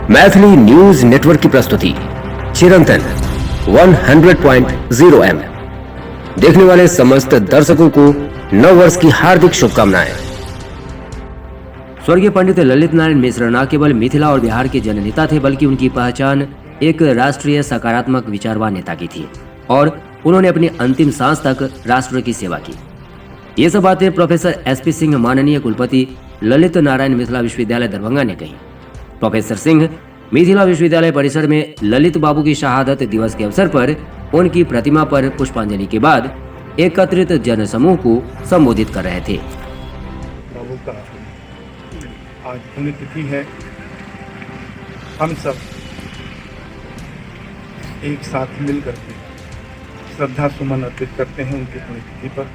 Maithili news network की प्रस्तुति चिरंतन 100.0 M. देखने वाले समस्त दर्शकों को नव वर्ष की हार्दिक शुभकामनाएं। स्वर्गीय पंडित ललित नारायण मिश्र न केवल मिथिला और बिहार के जननेता थे, बल्कि उनकी पहचान एक राष्ट्रीय सकारात्मक विचारवान नेता की थी और उन्होंने अपनी अंतिम सांस तक राष्ट्र की सेवा की। ये सब बातें प्रोफेसर SP सिंह, माननीय कुलपति ललित नारायण मिथिला विश्वविद्यालय दरभंगा ने कही। प्रोफेसर सिंह मिथिला विश्वविद्यालय परिसर में ललित बाबू की शहादत दिवस के अवसर पर उनकी प्रतिमा पर पुष्पांजलि के बाद एकत्रित जनसमूह को संबोधित कर रहे थे। बाबू का आज पुण्यतिथि है। हम सब एक साथ मिलकर के श्रद्धा सुमन अर्पित करते हैं उनकी पुण्यतिथि पर।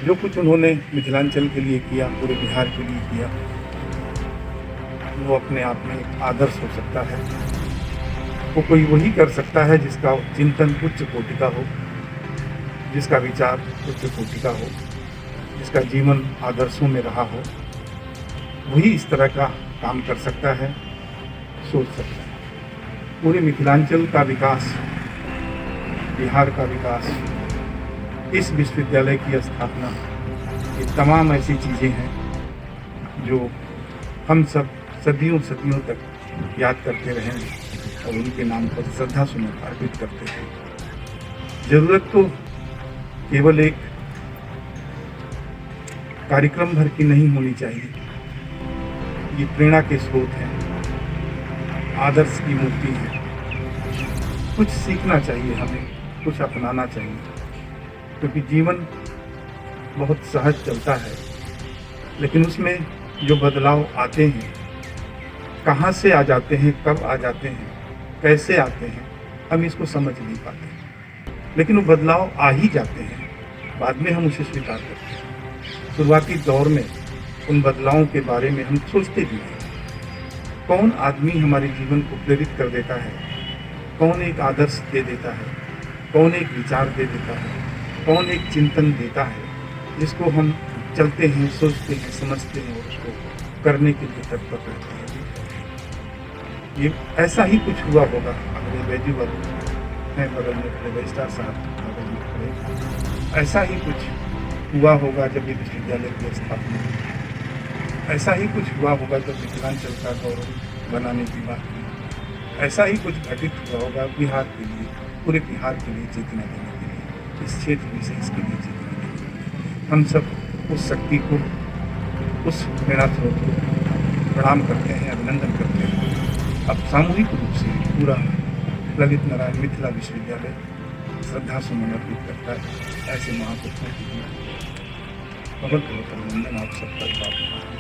जो कुछ उन्होंने मिथिलांचल के लिए किया, पूरे बिहार के लिए किया, वो अपने आप में एक आदर्श हो सकता है। वो कोई वही कर सकता है जिसका चिंतन उच्च कोटि का हो, जिसका विचार उच्च कोटि का हो, जिसका जीवन आदर्शों में रहा हो। वही इस तरह का काम कर सकता है, सोच सकता है। पूरे मिथिलांचल का विकास, बिहार का विकास, इस विश्वविद्यालय की स्थापना, ये तमाम ऐसी चीज़ें हैं जो हम सब सदियों सदियों तक याद करते रहेंगे और उनके नाम पर श्रद्धा सुमन अर्पित करते हैं। जरूरत तो केवल एक कार्यक्रम भर की नहीं होनी चाहिए। ये प्रेरणा के स्रोत हैं, आदर्श की मूर्ति है। कुछ सीखना चाहिए हमें, कुछ अपनाना चाहिए, क्योंकि जीवन बहुत सहज चलता है, लेकिन उसमें जो बदलाव आते हैं, कहाँ से आ जाते हैं, कब आ जाते हैं, कैसे आते हैं, हम इसको समझ नहीं पाते। लेकिन वो बदलाव आ ही जाते हैं, बाद में हम उसे स्वीकार करते हैं। शुरुआती दौर में उन बदलावों के बारे में हम सोचते भी हैं। कौन आदमी हमारे जीवन को प्रेरित कर देता है, कौन एक आदर्श दे देता है, कौन एक विचार दे देता है, कौन एक चिंतन देता है, जिसको हम चलते हैं, सोचते हैं, समझते हैं और उसको करने के लिए तत्पर रहते हैं। ये ऐसा ही कुछ हुआ होगा। अगले बैजूवर हैं बगल में खड़े, रजिस्ट्रार साहब बगल में खड़े, ऐसा ही कुछ हुआ होगा जब ये विश्वविद्यालय की स्थापना हुई। ऐसा ही कुछ हुआ होगा जब मिथिलांचल का गौरव बनाने की बात की। ऐसा ही कुछ घटित हुआ होगा बिहार के लिए, पूरे बिहार के लिए चेतना देने के लिए, इस क्षेत्र विशेष के लिए चेतना देने के लिए। हम सब उस शक्ति को, उस प्रेरणा स्रोत को प्रणाम करते हैं, अभिनंदन करते हैं। अब सामूहिक रूप से पूरा ललित नारायण मिथिला विश्वविद्यालय श्रद्धा सुमन अर्पित करता है ऐसे महापुरुषों की बहुत बहुत अभिनंदन आप सबका।